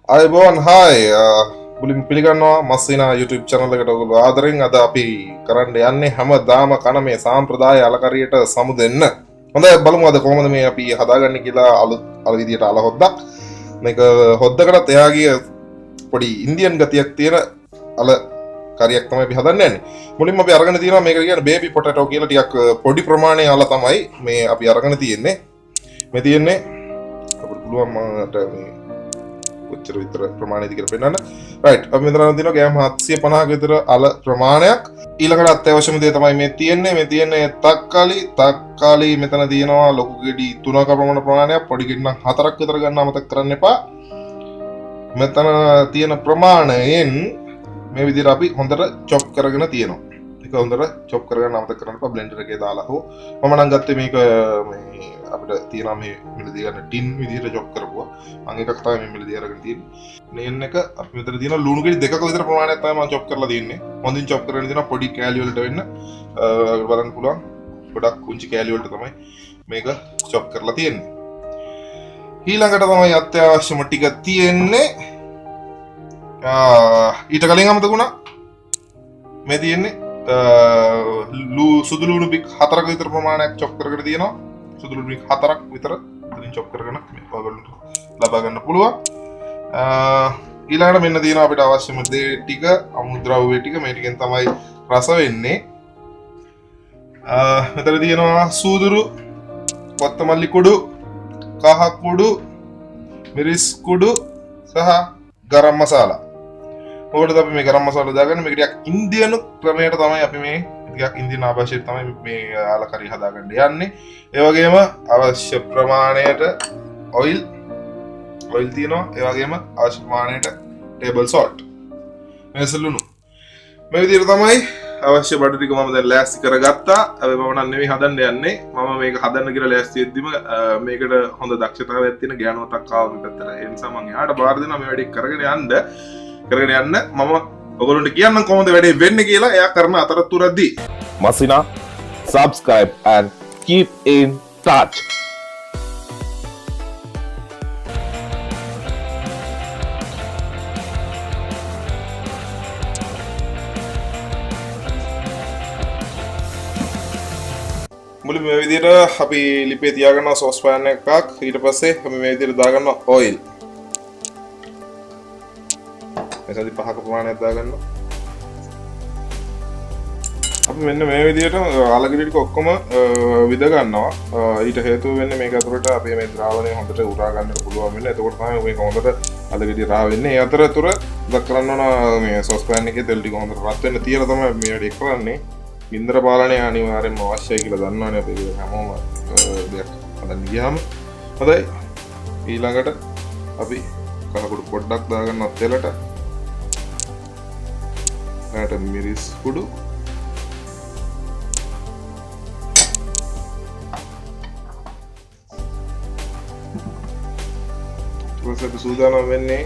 අයිබෝන් හායි මුලින් පිළිගන්නවා Massina YouTube channel එකට ඔයගොල්ලෝ ආදරෙන් අද අපි කරන්න යන්නේ හැමදාම කන මේ සාම්ප්‍රදාය අලකරියට සමු දෙන්න. හොඳයි බලමු අද කොහොමද මේ අපි හදාගන්නේ කියලා අලුත් විදියට අල හොද්දක්. මේක හොද්දකටත් එහා ගිය පොඩි ඉන්දියන් ගතියක් තියෙන අල කරියක් තමයි අපි හදන්න යන්නේ. මුලින්ම අපි අරගෙන තියෙනවා මේක කියන්නේ බේබි පොටැටෝ කියලා ටිකක් පොඩි ප්‍රමාණයේ අල තමයි මේ අපි අරගෙන තියෙන්නේ. මේ තියෙන්නේ අපිට පුළුවන් මට මේ කොච්චර විතර ප්‍රමාණයද කියලා පෙන්නන්න. රයිට් අපි මෙතන තියෙනවා ගෑම් 750ක විතර අල ප්‍රමාණයක්. ඊළඟට අත්‍යවශ්‍යම දේ තමයි මේ තියෙන්නේ තක්කාලි මෙතන තියෙනවා ලොකු ගෙඩි 3ක ප්‍රමාණයක් පොඩි ගෙඩි නම් 4ක් විතර ගන්න අමතක කරන්න එපා. මෙතන තියෙන ප්‍රමාණයෙන් මේ විදිහට අපි හොඳට චොප් කරගෙන තියෙනවා. ඒක හොඳට චොප් කරගෙන අමතක කරන්න එපා බ්ලෙන්ඩර් එකේ දාලා හෝ මම නම් ගත්තේ මේක මේ අපිට තියෙනවා මේ මිලදී ගන්න ටින් විදිහට චොප් කරපුවා. මම එකක් තමයි මේ මිලදී අරගෙන තියෙන්නේ. නේන් එක අපි මෙතන තියෙනවා ලුණු ගෙඩි 2ක විතර ප්‍රමාණයක් තමයි මම චොප් කරලා තියෙන්නේ. හොඳින් චොප් කරගෙන තියෙනවා පොඩි කෑලි වලට වෙන්න. බලන්න පුළුවන්. ගොඩක් කුංචි කෑලි වලට තමයි මේක චොප් කරලා තියෙන්නේ. ඊළඟට තමයි අත්‍යවශ්‍යම ටික තියෙන්නේ. ඊට කලින් අමතකුණා මේ තියෙන්නේ සුදු ලුණු බික් 4ක විතර ප්‍රමාණයක් චොප් කරගෙන තියෙනවා. සුදු ලුණු බික් 4ක් විතර ඉතින් චොප් කරගෙන මේ ඔයගොල්ලන්ට ලබා ගන්න පුළුවන්. ඊළඟට මෙන්න තියෙනවා අපිට අවශ්‍යම දේ ටික අමුද්‍රව්‍ය ටික මේ ටිකෙන් තමයි රස වෙන්නේ. මෙතන තියෙනවා සූදුරු, කොත්තමල්ලි කුඩු, කහ කුඩු, මිරිස් කුඩු සහ ගරම් මසාලා. මොකටද අපි මේ ගරම් මසාලා දාගන්නේ? මේක ටිකක් ඉන්දියානු ක්‍රමයට තමයි අපි මේ ටිකක් ඉන්දියානු ආභාෂයට තමයි මේ ආලකරි හදාගන්න යන්නේ. ඒ වගේම අවශ්‍ය ප්‍රමාණයට ඔයිල් තියෙනවා. ඒ වගේම අවශ්‍ය ප්‍රමාණයට ටේබල් සෝල්ට්. මේස ලුණු. මේ විදිහට තමයි අවශ්‍ය බඩු ටික මම දැන් ලෑස්ති කරගත්තා. අපි මම නම් නෙවෙයි හදන්න යන්නේ. මම මේක හදන්න කියලා ලෑස්ති වෙද්දිම මේකට හොඳ දක්ෂතාවයක් තියෙන ගෑනුවටක් ආව මේ පැත්තට. ඒ නිසා මම එයාට බාර දෙනවා මේ වැඩේ කරගෙන යන්න මම ඔයගොල්ලන්ට කියන්නම් කොහොමද වැඩේ වෙන්නේ කියලා. එයා කරන අතරතුරදී Massina, subscribe and keep in touch. මුලින්ම මේ විදිහට අපි ලිපේ තියාගන්නවා සෝස් පෑන් එකක්. ඊට පස්සේ අපි මේ විදිහට දාගන්නවා ඔයිල්. එතනදී 5ක ප්‍රමාණයක් දාගන්නවා. අපි මෙන්න මේ විදිහට අලගිරි ටික ඔක්කොම විද ගන්නවා. ඊට හේතුව වෙන්නේ මේක අතරට අපි මේ ද්‍රාවණය හොඳට උරා ගන්නට පුළුවන් වෙන්නේ. එතකොට තමයි මේක හොඳට අලගිරි රා වෙන්නේ. ඒ අතරතුර දක් කරන්න ඕන මේ සෝස් පෑන් එකේ තෙල් ටික හොඳට රත් වෙන්න තියලා තමයි මේ වැඩේ කරන්නේ. ඉන්ද්‍ර පාලනය අනිවාර්යෙන්ම අවශ්‍යයි කියලා දන්නවනේ අපි හැමෝම දෙයක් හදන්න ගියාම. හොඳයි. ඊළඟට අපි කහකුඩු පොඩ්ඩක් දාගන්නවා තෙලට. ඊට මිරිස් කුඩු. ඊට පස්සේ සූදානම් වෙන්නේ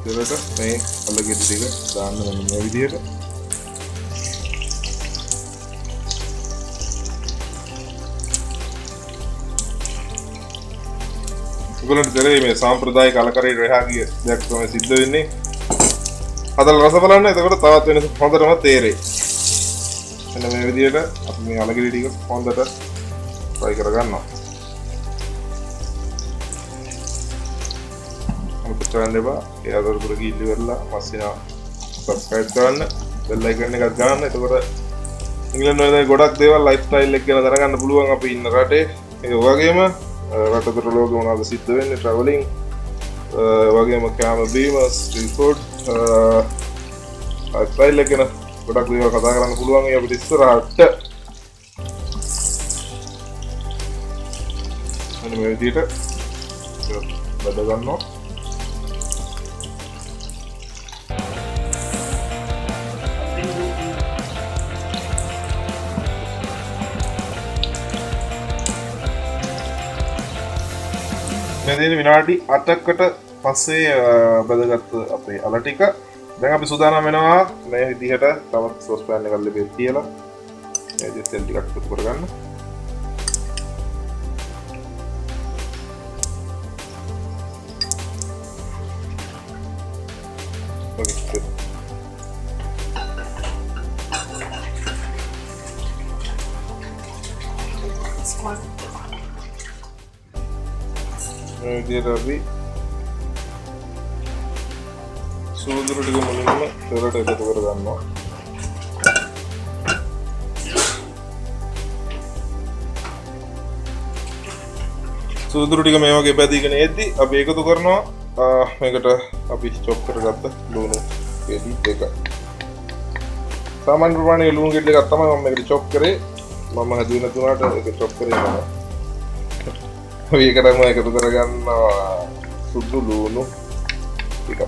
තෙලට මේ අලගෙඩි ටික දාන්න මෙන්න මේ විදිහට. ඔයගොල්ලන්ට තේරෙයි මේ සාම්ප්‍රදායික අලකරේ රෙහා ගිය දෙයක් තමයි සිද්ධ වෙන්නේ. හදලා රස බලන්න එතකොට තවත් වෙනස හොඳටම තේරෙයි. මෙන්න මේ විදිහට අපි මේ අලගිරි ටික හොඳට fry කරගන්නවා. අපිට කරන්න එපා. ඒ අතරතුර ගිහිල්ලි වෙලා Massina subscribe කරන්න, bell icon එකක් ගන්න. එතකොට ඉංග්‍රීසි වල ගොඩක් දේවල් lifestyle එක ගැන දැනගන්න පුළුවන් අපි ඉන්න රටේ. ඒ වගේම රටතර ලෝකෙ මොනවද සිද්ධ වෙන්නේ traveling වගේම කැම බීම ස්ට්‍රීට් ෆුඩ් ලයිෆ්ස්ටයිල් එක ගැන ගොඩක් දේවල් කතා කරන්න පුළුවන්. ඒ අපිට ඉස්සරහට අන්න මේ විදිහට බඩ ගන්නවා. විනාඩි 8කට පස්සේ බදගත් අපේ අල ටික දැන් අපි සූදානම් වෙනවා මේ විදිහට තවත් සෝස් පෑන් එකක් ලිපේ තියලා මේ විදිහට තෙල් ටිකක් එකතු කරගන්න. Okay. මේ විදිහට අපි සූදුරු ටික මුලින්ම තෙලට එකතු කර ගන්නවා. සූදුරු ටික මේ වගේ පැදීගෙන එද්දි අපි එකතු කරනවා මේකට අපි චොප් කරගත්ත ලුණු ගෙඩි දෙක. සාමාන්‍ය ප්‍රමාණයේ ලුණු ගෙඩි දෙකක් තමයි මම මේකට චොප් කරේ. මම හදුවේ නැතුණාට ඒක චොප් කරේ නම. අපි ඒකටම එකතු කරගන්නවා සුදු ලුණු ටික.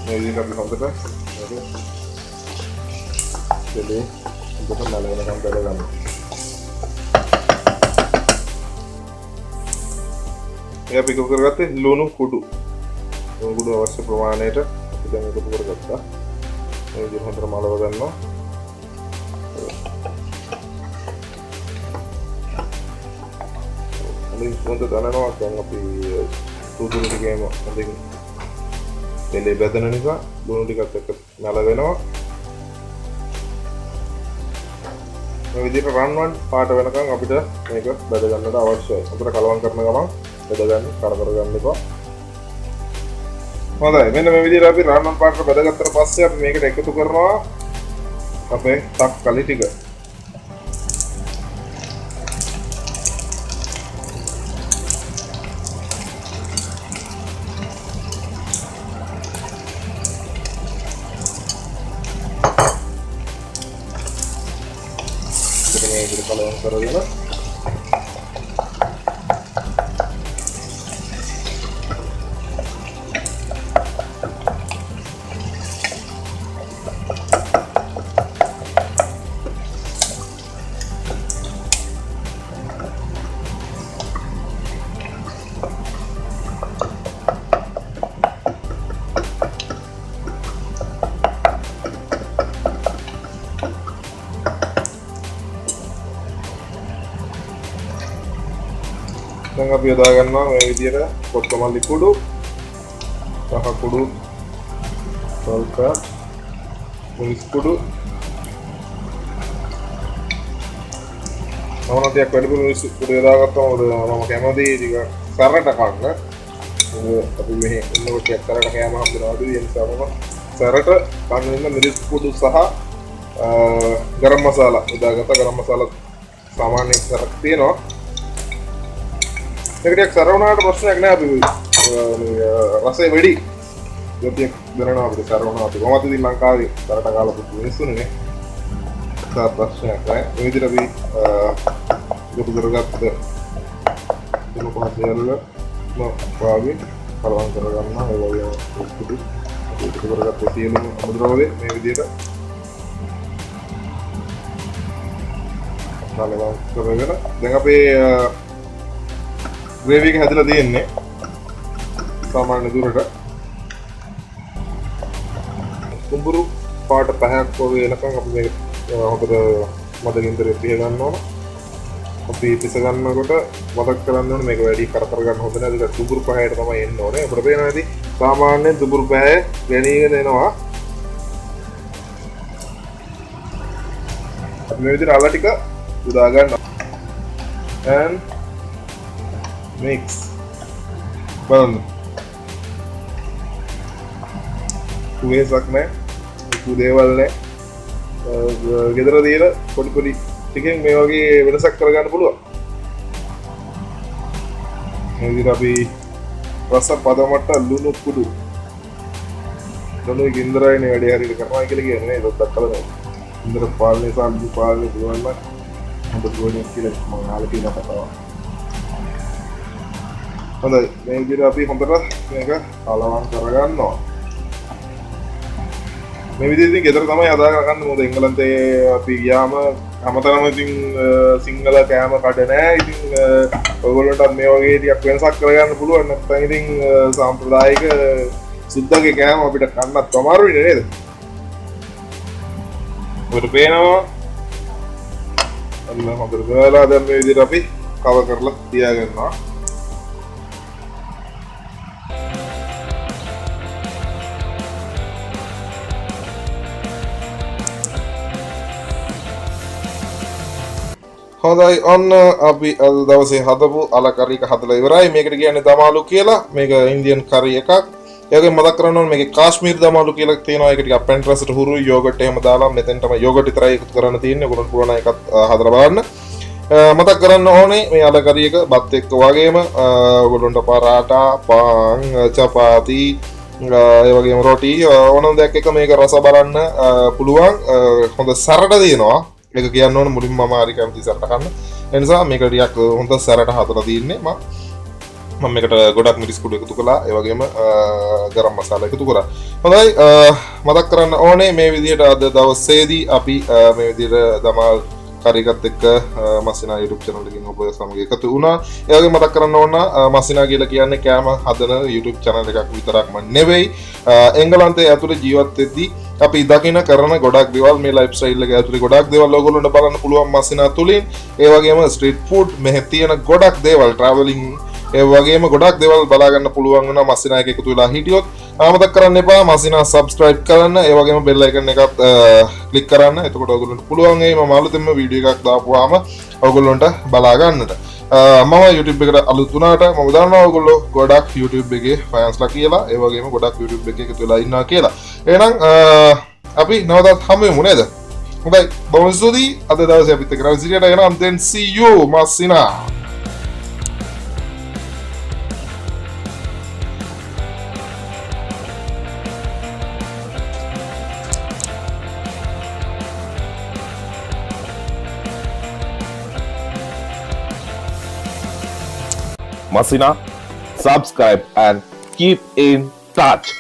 මේ විදිහට අපි හොඳට දෙලේ හොඳට නලවනකම් බෙද ගන්නවා. මේ අපි එකතු කරගත්තේ ලුණු කුඩු. ලුණු කුඩු අවශ්‍ය ප්‍රමාණයට අපි දැන් එකතු කරගත්තා. මේ විදිහට හොඳට මලව ගන්නවා. මේ හොඳට දනනවා දැන් අපි සූදුරු ටිකේම හොඳින් තෙලේ බෙදෙන නිසා ලුණු ටිකත් එක්ක මල වෙනවා. මේ විදිහට රන්වන් පාට වෙනකන් අපිට මේක බෙද ගන්නට අවශ්‍යයි. අපිට කලවම් කරන ගමන් බෙද ගන්න කරදර ගන්න එපා. හොඳයි. මෙන්න මේ විදිහට අපි රන්වන් පාට බෙදගත්තට පස්සේ අපි මේකට එකතු කරනවා අපේ තක්කලි ටික. මේකට කලවම් කරගෙන දැන් අපි යොදා ගන්නවා මේ විදිහට කොත්තමල්ලි කුඩු, සහ කුඩු, සල්ක, මිරිස් කුඩු. මොනවද වැඩිපුර මිරිස් කුඩු යොදාගත්තම මම කැමති ටික සරට කන්න. අපි මෙහි ඉන්නකොට සරට කෑම හම්බුනවා අඩුයි ඒ නිසා මම සරට කන්න ඉන්න මිරිස් කුඩු සහ ගරම් මසාලා යොදාගත්තා. ගරම් මසාලා සාමාන්‍ය සරක් තියෙනවා. ඒකට සරවුණාට ප්‍රශ්නයක් නෑ. අපි රසය වැඩි ගතියක් දැනෙනවා අපිට සරවුණා. අපි කොහොමද ඉතින් ලංකාවේ සරට කාලා පුතු මිනිස්සුනේ. තා ප්‍රශ්නයක් නෑ. මේ විදිහට අපි ගොඩ කරගත්ත දුක පහදෙල්ල වාගේ කලවම් කරගන්නවා. ඒ වගේම පුතු කරගත්ත සියලුම අමුද්‍රව්‍ය මේ විදිහට කලවම් කරගෙන දැන් අපේ ග්‍රේවි එක හැදලා තියෙන්නේ සාමාන්‍ය දුරට. කුඹුරු පාට පහක් වගේ එනකන් අපි මේක හොඳට මදගින්දරේ පිහ ගන්න ඕන. අපි පිස ගන්නකොට මතක් කරගන්න ඕනේ මේක වැඩි කරකර ගන්න හොඳ නැහැ. ඒක කුඹුරු පහයට තමයි එන්න ඕනේ. අපිට පේනවා ඉතින් සාමාන්‍යයෙන් කුඹුරු පහය ගැනීගෙන එනවා. අපි මේ විදිහට අල ටික උදා ගන්නවා. and mix බලන්න වෙනසක් නැහැ. කිසි දේවල් නැහැ. ගෙදර දීලා පොඩි පොඩි ටිකෙන් මේ වගේ වෙනසක් කරගන්න පුළුවන්. මේ විදිහට අපි රස පදමට ලුණු කුඩු ලුණු ගින්දරයිනේ වැඩි හරියට කරනවා කියලා කියන්නේ නේද? ඔක්කොත් කලනවා. ගින්දර පාලනේ සාල්ලි පාලනේ පුළුවන් නම් හොඳ දුවන්නේ කියලා මම අහලා තියෙන කතාවක්. හොඳයි. මේ විදිහට අපි හොඳට මේක කලවම් කරගන්නවා. මේ විදිහට ඉතින් ගෙදර තමයි හදා ගන්න. මොකද එංගලන්තේ අපි ගියාම හැමතැනම ඉතින් සිංහල කෑම කඩ නැහැ. ඉතින් ඔයගොල්ලන්ටත් මේ වගේ ටිකක් වෙනසක් කරගන්න පුළුවන්. නැත්නම් ඉතින් සාම්ප්‍රදායික සුද්දගේ කෑම අපිට කන්නත් අමාරුයි නේද? ඔබට පේනවා අන්න හොඳට වෙලා දැන් මේ විදිහට අපි කවර් කරලා තියාගන්නවා. හොඳයි ඔන්න අපි අද දවසේ හදපු අලකරි එක හදලා ඉවරයි. මේකට කියන්නේ දමාලු කියලා. මේක ඉන්දියන් කරි එකක්. ඒ වගේම මතක් කරන්න ඕනේ මේකේ කාශ්මීර් දමාලු කියලා තියෙනවා. ඒක ටිකක් පැන්ට්‍රස්ට හුරුයි යෝගට් එහෙම දාලා මෙතෙන් තමයි යෝගට් විතරයි එකතු කරන්න තියෙන්නේ. ඔයගොල්ලෝ පුළුවන් එකත් හදලා බලන්න. මතක් කරන්න ඕනේ මේ අලකරි එක බත් එක්ක වගේම ඔයගොල්ලන්ට පරාටා, පාන්, චපාති ඒ වගේම රොටි ඕනම දෙයක් එක මේක රස බලන්න පුළුවන්. හොඳ සැරට දෙනවා. ඒක කියන්න ඕන මුලින්ම මම හරි කැමති සැරට කන්න. ඒ නිසා මේක ටිකක් හොඳ සැරට හදලා තින්නේ මම මේකට ගොඩක් මිරිස් කුඩු එකතු කළා. ඒ වගේම ගරම් මසාලා එකතු කරා. හොඳයි මතක් කරන්න ඕනේ මේ විදිහට අද දවසේදී අපි මේ විදිහට දමාල් කරි එකත් එක්ක මස්සිනා YouTube channel එකකින් ඔබ සමග එකතු වුණා. ඒ වගේම මතක් කරන්න ඕන මස්සිනා කියලා කියන්නේ කෑම හදන YouTube channel එකක් විතරක්ම නෙවෙයි. එංගලන්තයේ ඇතුළේ ජීවත් වෙද්දී අපි දකින කරන ගොඩක් දේවල් මේ ලයිෆ් ස්ටයිල් එක ඇතුලේ ගොඩක් දේවල් ඔයගොල්ලන්ට බලන්න පුළුවන් මස්සිනා තුලින්. ඒ වගේම ස්ට්‍රීට් ෆුඩ් මෙහි තියෙන ගොඩක් දේවල් ට්‍රැවලින් ඒ වගේම ගොඩක් දේවල් බලා ගන්න පුළුවන් වෙනවා මස්සිනා එක එකතු වෙලා හිටියොත්. මතක් කරන්න එපා මස්සිනා subscribe කරන්න. ඒ වගේම bell icon එකත් click කරන්න. එතකොට ඔයගොල්ලන්ට පුළුවන් ඒ මම අලුතෙන්ම වීඩියෝ එකක් දාපුවාම ඔයගොල්ලන්ට බලා ගන්නට. මම YouTube එකට අලුත් වුණාට මම දන්නවා ඔයගොල්ලෝ ගොඩක් YouTube එකේ fans ලා කියලා. ඒ වගේම ගොඩක් YouTube එකේ එකතු වෙලා ඉන්නවා කියලා. එහෙනම් අපි නැවතත් හමු වෙමු නේද? හොඳයි බොහොම ස්තුතියි අද දවසේ අපිත් එක්ක රැඳී සිටියට. එහෙනම් then see you මස්සිනා. Massina, subscribe and keep in touch.